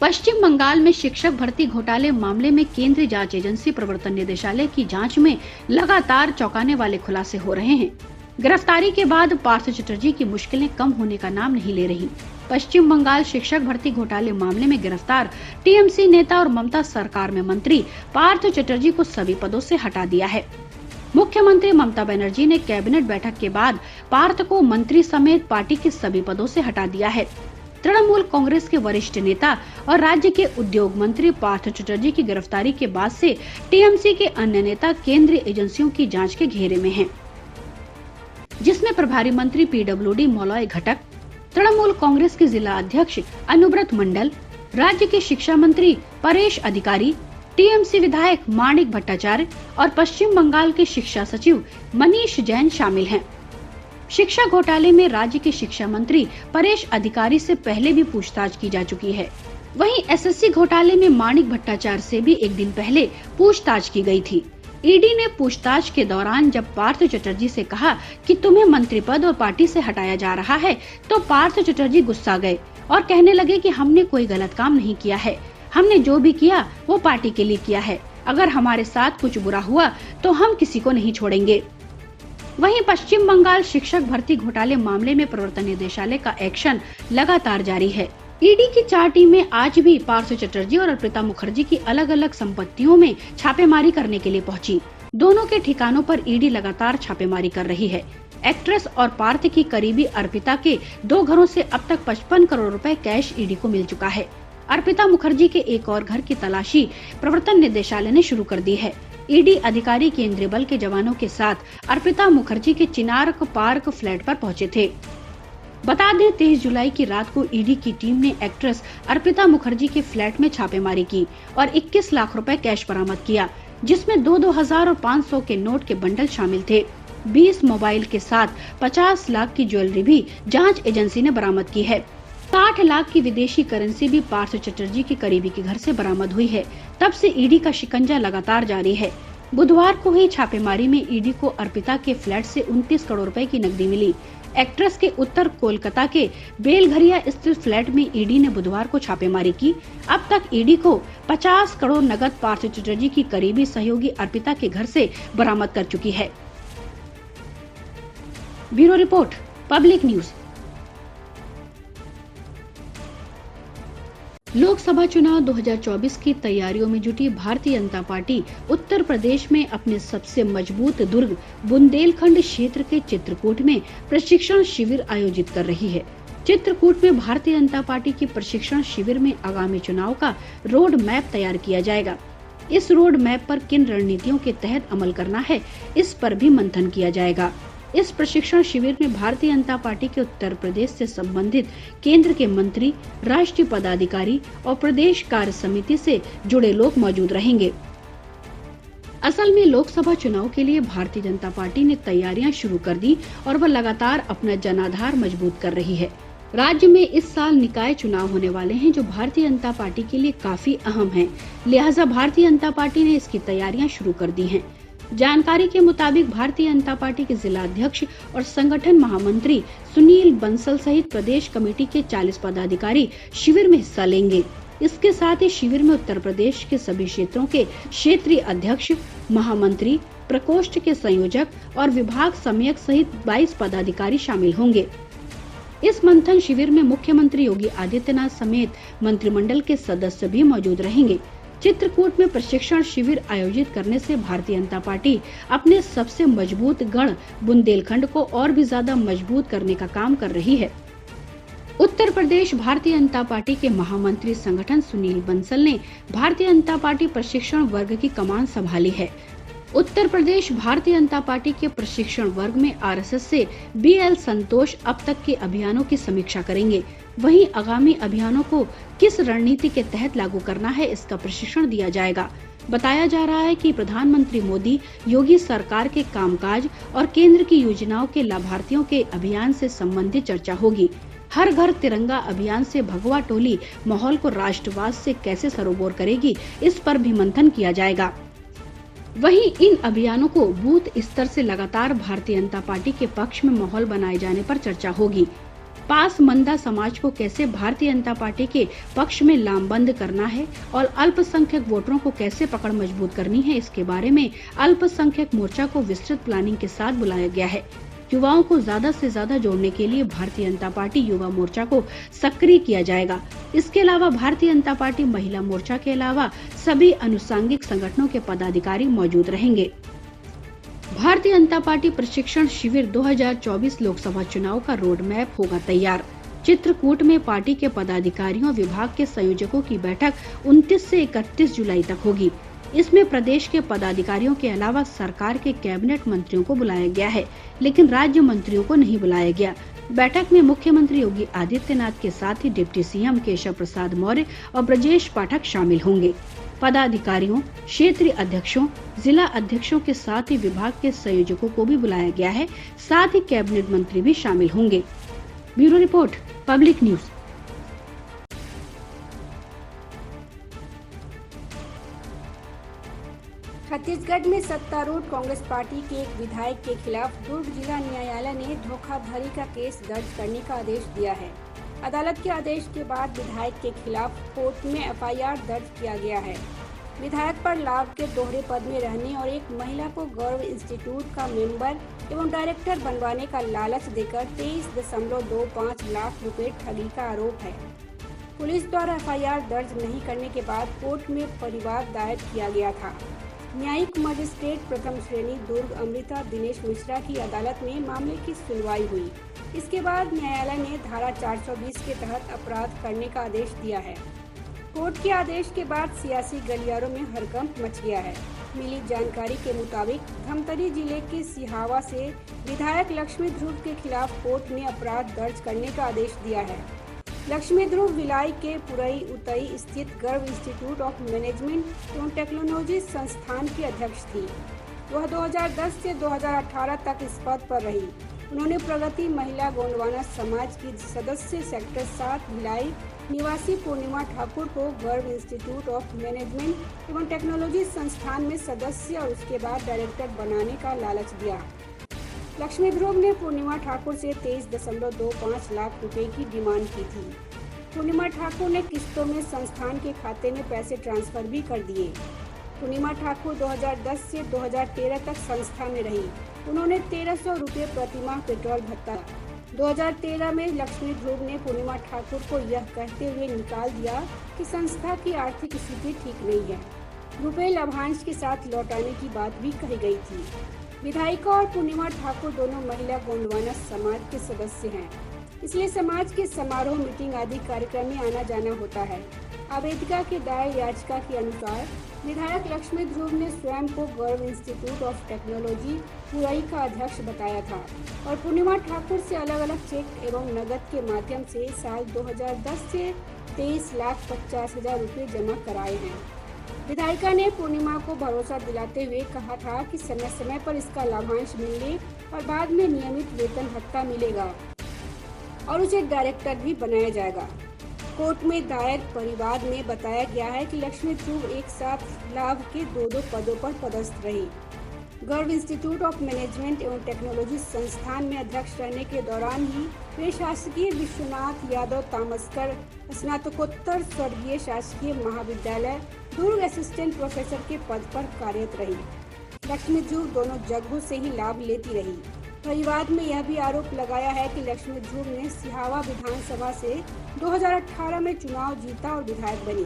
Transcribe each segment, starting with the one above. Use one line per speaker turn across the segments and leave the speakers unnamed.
पश्चिम बंगाल में शिक्षक भर्ती घोटाले मामले में केंद्रीय जांच एजेंसी प्रवर्तन निदेशालय की जांच में लगातार चौंकाने वाले खुलासे हो रहे हैं। गिरफ्तारी के बाद पार्थ चटर्जी की मुश्किलें कम होने का नाम नहीं ले रही। पश्चिम बंगाल शिक्षक भर्ती घोटाले मामले में गिरफ्तार टीएमसी नेता और ममता सरकार में मंत्री पार्थ चटर्जी को सभी पदों से हटा दिया है। मुख्यमंत्री ममता बनर्जी ने कैबिनेट बैठक के बाद पार्थ को मंत्री समेत पार्टी के सभी पदों से हटा दिया है। तृणमूल कांग्रेस के वरिष्ठ नेता और राज्य के उद्योग मंत्री पार्थ चटर्जी की गिरफ्तारी के बाद से टीएमसी के अन्य नेता केंद्रीय एजेंसियों की जांच के घेरे में हैं, जिसमें प्रभारी मंत्री पीडब्ल्यूडी मलय घटक, तृणमूल कांग्रेस के जिला अध्यक्ष अनुव्रत मंडल, राज्य के शिक्षा मंत्री परेश अधिकारी, टीएमसी विधायक माणिक भट्टाचार्य और पश्चिम बंगाल के शिक्षा सचिव मनीष जैन शामिल हैं। शिक्षा घोटाले में राज्य के शिक्षा मंत्री परेश अधिकारी से पहले भी पूछताछ की जा चुकी है। वहीं एसएससी घोटाले में माणिक भट्टाचार्य से भी एक दिन पहले पूछताछ की गई थी। ईडी ने पूछताछ के दौरान जब पार्थ चटर्जी से कहा कि तुम्हें मंत्री पद और पार्टी से हटाया जा रहा है, तो पार्थ चटर्जी गुस्सा गए और कहने लगे कि हमने कोई गलत काम नहीं किया है, हमने जो भी किया वो पार्टी के लिए किया है। अगर हमारे साथ कुछ बुरा हुआ तो हम किसी को नहीं छोड़ेंगे। वहीं पश्चिम बंगाल शिक्षक भर्ती घोटाले मामले में प्रवर्तन निदेशालय का एक्शन लगातार जारी है। ईडी की 4 टीमें आज भी पार्थ चटर्जी और अर्पिता मुखर्जी की अलग अलग संपत्तियों में छापेमारी करने के लिए पहुंची। दोनों के ठिकानों पर ईडी लगातार छापेमारी कर रही है। एक्ट्रेस और पार्थ की करीबी अर्पिता के 2 घरों से अब तक 55 करोड़ रुपए कैश ईडी को मिल चुका है। अर्पिता मुखर्जी के एक और घर की तलाशी प्रवर्तन निदेशालय ने शुरू कर दी है। ईडी अधिकारी केंद्रीय बल के जवानों के साथ अर्पिता मुखर्जी के चिनार्क पार्क फ्लैट पर पहुंचे थे। बता दें 23 जुलाई की रात को ईडी की टीम ने एक्ट्रेस अर्पिता मुखर्जी के फ्लैट में छापेमारी की और 21 लाख रुपए कैश बरामद किया, जिसमें 2,000 और 500 के नोट के बंडल शामिल थे। 20 मोबाइल के साथ 50 लाख की ज्वेलरी भी जांच एजेंसी ने बरामद की है। 60 लाख की विदेशी करेंसी भी पार्थ चटर्जी के करीबी के घर से बरामद हुई है। तब से ईडी का शिकंजा लगातार जारी है। बुधवार को हुई छापेमारी में ईडी को अर्पिता के फ्लैट से 29 करोड़ रुपए की नकदी मिली। एक्ट्रेस के उत्तर कोलकाता के बेलघरिया स्थित फ्लैट में ईडी ने बुधवार को छापेमारी की। अब तक ईडी को 50 करोड़ नकद पार्थ चटर्जी की करीबी सहयोगी अर्पिता के घर से बरामद कर चुकी है। Bureau report, public news. Lok Sabha चुनाव 2024 की तैयारियों में जुटी भारतीय जनता पार्टी उत्तर प्रदेश में अपने सबसे मजबूत दुर्ग बुंदेलखंड क्षेत्र के चित्रकूट में प्रशिक्षण शिविर आयोजित कर रही है। चित्रकूट में भारतीय जनता पार्टी की प्रशिक्षण शिविर में आगामी चुनाव का रोड मैप तैयार किया जाएगा। इस रोड मैप पर किन रणनीतियों के तहत अमल करना है, इस पर भी मंथन किया जाएगा। इस प्रशिक्षण शिविर में भारतीय जनता पार्टी के उत्तर प्रदेश से संबंधित केंद्र के मंत्री, राष्ट्रीय पदाधिकारी और प्रदेश कार्य समिति से जुड़े लोग मौजूद रहेंगे। असल में लोकसभा चुनाव के लिए भारतीय जनता पार्टी ने तैयारियां शुरू कर दी और वह लगातार अपना जनाधार मजबूत कर रही है। राज्य में इस साल निकाय चुनाव होने वाले हैं, जो भारतीय जनता पार्टी के लिए काफी अहम हैं। लिहाजा भारतीय जनता पार्टी ने इसकी तैयारियां शुरू कर दी हैं। जानकारी के मुताबिक भारतीय जनता पार्टी के जिला अध्यक्ष और संगठन महामंत्री सुनील बंसल सहित प्रदेश कमेटी के 40 पदाधिकारी शिविर में हिस्सा लेंगे। इसके साथ ही शिविर में उत्तर प्रदेश के सभी क्षेत्रों के क्षेत्रीय अध्यक्ष, महामंत्री, प्रकोष्ठ के संयोजक और विभाग समयक सहित 22 पदाधिकारी शामिल होंगे। इस मंथन शिविर में मुख्यमंत्री योगी आदित्यनाथ समेत मंत्रिमंडल के सदस्य भी मौजूद रहेंगे। चित्रकूट में प्रशिक्षण शिविर आयोजित करने से भारतीय जनता पार्टी अपने सबसे मजबूत गढ़ बुंदेलखंड को और भी ज्यादा मजबूत करने का काम कर रही है। उत्तर प्रदेश भारतीय जनता पार्टी के महामंत्री संगठन सुनील बंसल ने भारतीय जनता पार्टी प्रशिक्षण वर्ग की कमान संभाली है। उत्तर प्रदेश भारतीय जनता पार्टी के प्रशिक्षण वर्ग में आरएसएस से बीएल संतोष अब तक के अभियानों की समीक्षा करेंगे। वहीं आगामी अभियानों को किस रणनीति के तहत लागू करना है, इसका प्रशिक्षण दिया जाएगा। बताया जा रहा है कि प्रधानमंत्री मोदी योगी सरकार के कामकाज और केंद्र की योजनाओं के लाभार्थियों के अभियान से संबंधित चर्चा होगी। हर घर तिरंगा अभियान से भगवा टोली माहौल को राष्ट्रवाद से कैसे सरोबोर करेगी, इस पर भी मंथन किया जाएगा। वहीं इन अभियानों को बूथ स्तर से लगातार भारतीय जनता पार्टी के पक्ष में माहौल बनाए जाने पर चर्चा होगी। पासमंदा समाज को कैसे भारतीय जनता पार्टी के पक्ष में लामबंद करना है और अल्पसंख्यक वोटरों को कैसे पकड़ मजबूत करनी है, इसके बारे में अल्पसंख्यक मोर्चा को विस्तृत प्लानिंग के साथ बुलाया गया है। युवाओं को ज्यादा से ज्यादा जोड़ने के लिए भारतीय जनता पार्टी युवा मोर्चा को सक्रिय किया जाएगा। इसके अलावा भारतीय जनता पार्टी महिला मोर्चा के अलावा सभी अनुषंगिक संगठनों के पदाधिकारी मौजूद रहेंगे। भारतीय जनता पार्टी प्रशिक्षण शिविर 2024 लोकसभा चुनाव का रोड मैप होगा तैयार। चित्रकूट में पार्टी के पदाधिकारियों और विभाग के संयोजकों की बैठक 29 से 31 जुलाई तक होगी। इसमें प्रदेश के पदाधिकारियों के अलावा सरकार के कैबिनेट मंत्रियों को बुलाया गया है, लेकिन राज्य मंत्रियों को नहीं बुलाया गया। बैठक में मुख्यमंत्री योगी आदित्यनाथ के साथ ही डिप्टी सीएम केशव प्रसाद मौर्य और ब्रजेश पाठक शामिल होंगे। पदाधिकारियों, क्षेत्रीय अध्यक्षों, जिला अध्यक्षों के साथ ही विभाग के संयोजकों को भी बुलाया गया है, साथ ही कैबिनेट मंत्री भी शामिल होंगे। Bureau report, public news.
Chhattisgarh में सत्तारूढ़ कांग्रेस पार्टी के एक विधायक के खिलाफ दुर्ग जिला न्यायालय ने धोखाधड़ी का केस दर्ज करने का आदेश दिया है। अदालत के आदेश के बाद विधायक के खिलाफ कोर्ट में एफआईआर दर्ज किया गया है। विधायक पर लाभ के दोहरे पद में रहने और एक महिला को गौरव इंस्टीट्यूट का मेंबर एवं डायरेक्टर बनवाने का लालच देकर 23.25 लाख रुपए ठगी का आरोप है। पुलिस द्वारा एफआईआर दर्ज नहीं करने के बाद कोर्ट में परिवाद दायर किया गया था। न्यायिक मजिस्ट्रेट प्रथम श्रेणी दुर्ग अमृता दिनेश मिश्रा की अदालत में मामले की सुनवाई हुई। इसके बाद न्यायालय ने धारा 420 के तहत अपराध करने का आदेश दिया है। कोर्ट के आदेश के बाद सियासी गलियारों में हड़कंप मच गया है। मिली जानकारी के मुताबिक धमतरी जिले के सिहावा से विधायक लक्ष्मी ध्रुव के खिलाफ कोर्ट ने अपराध दर्ज करने का आदेश दिया है। लक्ष्मी ध्रुव भिलाई के पुरई उतई स्थित गर्व इंस्टीट्यूट ऑफ मैनेजमेंट एवं टेक्नोलॉजी संस्थान की अध्यक्ष थी। वह 2010 से 2018 तक इस पद पर रही। उन्होंने प्रगति महिला गोंडवाना समाज की सदस्य सेक्टर 7 भिलाई निवासी पूर्णिमा ठाकुर को गर्व इंस्टीट्यूट ऑफ मैनेजमेंट एवं टेक्नोलॉजी संस्थान में सदस्य और उसके बाद डायरेक्टर बनाने का लालच दिया। लक्ष्मी ध्रुव ने पूर्णिमा ठाकुर से 23.25 लाख रुपए की डिमांड की थी। पूर्णिमा ठाकुर ने किस्तों में संस्थान के खाते में पैसे ट्रांसफर भी कर दिए। पूर्णिमा ठाकुर 2010 से 2013 तक संस्था में रही। उन्होंने 1300 रुपये प्रतिमाह पेट्रोल भत्ता। 2013 में लक्ष्मी ध्रुव ने पूर्णिमा ठाकुर को यह कहते हुए निकाल दिया कि संस्था की आर्थिक स्थिति ठीक नहीं है। रुपए लाभांश के साथ लौटाने की बात भी कही गई थी। विधायिका और पूर्णिमा ठाकुर दोनों महिला गोंडवाना समाज के सदस्य हैं, इसलिए समाज के समारोह, मीटिंग आदि कार्यक्रम में आना जाना होता है। आवेदिका के दायर याचिका के अनुसार विधायक लक्ष्मी ध्रुव ने स्वयं को गौरव इंस्टीट्यूट ऑफ टेक्नोलॉजी पुरई का अध्यक्ष बताया था और पूर्णिमा ठाकुर से अलग अलग चेक एवं नकद के माध्यम से साल 2010 से 23,50,000 रुपये जमा कराए हैं। विधायिका ने पूर्णिमा को भरोसा दिलाते हुए कहा था कि समय समय पर इसका लाभांश मिलने और बाद में नियमित वेतन भत्ता मिलेगा और उसे डायरेक्टर भी बनाया जाएगा। कोर्ट में दायर परिवाद में बताया गया है कि लक्ष्मी ध्रुव एक साथ लाभ के 2 पदों पर पदस्थ रही। गर्व इंस्टीट्यूट ऑफ मैनेजमेंट एवं टेक्नोलॉजी संस्थान में अध्यक्ष रहने के दौरान ही वे शासकीय विश्वनाथ यादव तामस्कर स्नातकोत्तर स्वर्गीय शासकीय महाविद्यालय दुर्ग असिस्टेंट प्रोफेसर के पद पर कार्यरत रही। लक्ष्मी ध्रुव दोनों जगहों से ही लाभ लेती रही। परिवाद में यह भी आरोप लगाया है कि लक्ष्मी ध्रुव ने सिहावा विधानसभा से 2018 में चुनाव जीता और विधायक बनी।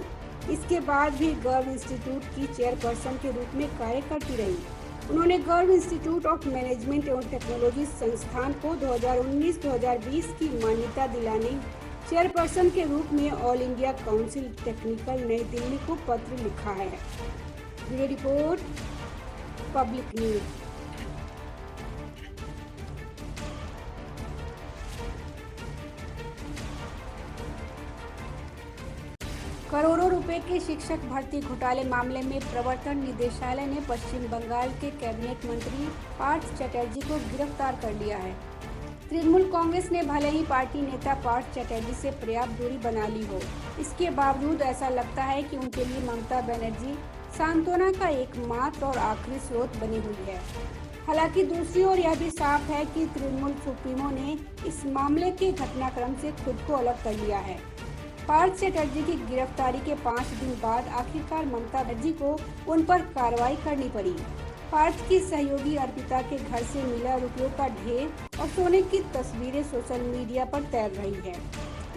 इसके बाद भी गर्व इंस्टीट्यूट की चेयरपर्सन के रूप में कार्य करती रही। उन्होंने गर्व इंस्टीट्यूट ऑफ मैनेजमेंट एवं टेक्नोलॉजी संस्थान को 2019-2020 की मान्यता दिलाने चेयरपर्सन के रूप में ऑल इंडिया काउंसिल टेक्निकल नई दिल्ली को पत्र लिखा है। Bureau report, public news. करोड़ों रुपए के शिक्षक भर्ती घोटाले मामले में प्रवर्तन निदेशालय ने पश्चिम बंगाल के कैबिनेट मंत्री पार्थ चटर्जी को गिरफ्तार कर लिया है। तृणमूल कांग्रेस ने भले ही पार्टी नेता पार्थ चटर्जी से पर्याप्त दूरी बना ली हो, इसके बावजूद ऐसा लगता है कि उनके लिए ममता बनर्जी सांत्वना का एकमात्र और आखिरी स्रोत बनी हुई है। हालांकि दूसरी ओर यह भी साफ है कि तृणमूल सुप्रीमो ने इस मामले के घटनाक्रम से खुद को अलग कर लिया है। पार्थ चटर्जी की गिरफ्तारी के 5 दिन बाद आखिरकार ममता बनर्जी को उन पर कार्रवाई करनी पड़ी। पार्थ की सहयोगी अर्पिता के घर से मिला रुपयों का ढेर और सोने की तस्वीरें सोशल मीडिया पर तैर रही है।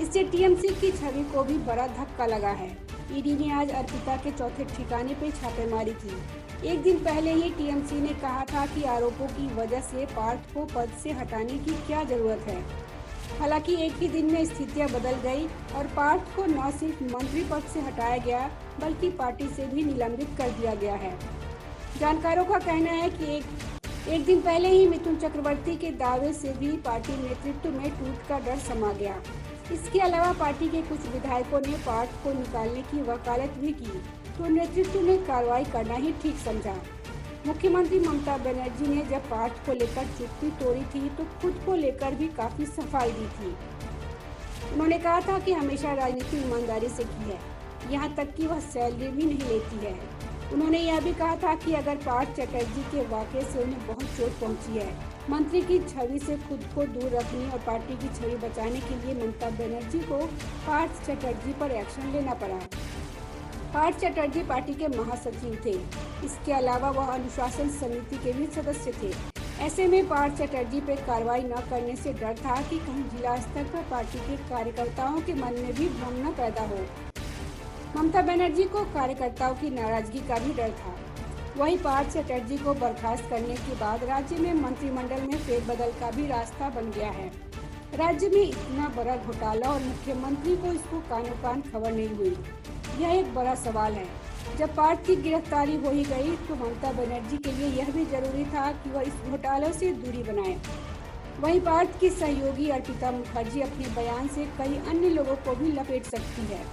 इससे टीएमसी की छवि को भी बड़ा धक्का लगा है। ईडी ने आज अर्पिता के चौथे ठिकाने पर छापेमारी की। एक दिन पहले ही टीएमसी ने कहा था कि आरोपों की वजह से पार्थ को पद से हटाने की क्या जरूरत है। हालांकि एक ही दिन में स्थितियां बदल गई और पार्थ को न सिर्फ मंत्री पद से हटाया गया बल्कि पार्टी से भी निलंबित कर दिया गया है। जानकारों का कहना है कि एक दिन पहले ही मिथुन चक्रवर्ती के दावे से भी पार्टी नेतृत्व में टूट का डर समा गया। इसके अलावा पार्टी के कुछ विधायकों ने पार्थ को निकालने की वकालत भी की, तो नेतृत्व ने कार्रवाई करना ही ठीक समझा। मुख्यमंत्री ममता बनर्जी ने जब पार्थ को लेकर चुप्पी तोड़ी थी तो खुद को लेकर भी काफी सफाई दी थी। उन्होंने कहा था कि हमेशा राजनीति ईमानदारी से की है, यहाँ तक कि वह सैलरी भी नहीं लेती है। उन्होंने यह भी कहा था कि अगर पार्थ चटर्जी के वाकये से उन्हें बहुत चोट पहुंची है, मंत्री की छवि से खुद को दूर रखने और पार्टी की छवि बचाने के लिए ममता बनर्जी को पार्थ चटर्जी पर एक्शन लेना पड़ा। पार्थ चटर्जी पार्टी के महासचिव थे। इसके अलावा वह अनुशासन समिति के भी सदस्य थे। ऐसे में पार्थ चटर्जी पर कार्रवाई न करने से डर था कि कहीं जिला स्तर पर पार्टी के कार्यकर्ताओं के मन में भी भ्रम न पैदा हो। ममता बनर्जी को कार्यकर्ताओं की नाराजगी का भी डर था। वहीं पार्थ चटर्जी को बर्खास्त करने के बाद राज्य में मंत्रिमंडल में फेरबदल का भी रास्ता बन गया है। राज्य में इतना बड़ा घोटाला और मुख्यमंत्री को इसको कानो कान खबर नहीं हुई, यह एक बड़ा सवाल है। जब पार्थ की गिरफ्तारी हो ही गई तो ममता बनर्जी के लिए यह भी जरूरी था कि वह इस घोटाले से दूरी बनाए। वहीं पार्थ की सहयोगी अर्पिता मुखर्जी अपने बयान से कई अन्य लोगों को भी लपेट सकती है।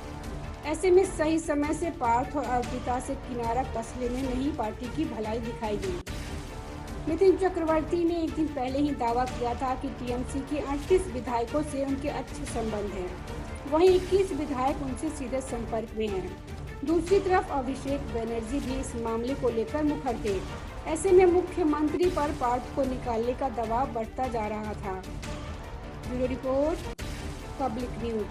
ऐसे में सही समय से पार्थ और अर्पिता से किनारा कसने में नहीं पार्टी की भलाई दिखाई दी। मिथुन चक्रवर्ती ने एक दिन पहले ही दावा किया था कि टीएमसी के 38 विधायकों से उनके अच्छे संबंध हैं। वहीं 21 विधायक उनसे सीधे संपर्क में हैं। दूसरी तरफ अभिषेक बनर्जी भी इस मामले को लेकर मुखर थे। ऐसे में मुख्यमंत्री पर पार्थ को निकालने का दबाव बढ़ता जा रहा था। Bureau report, public news.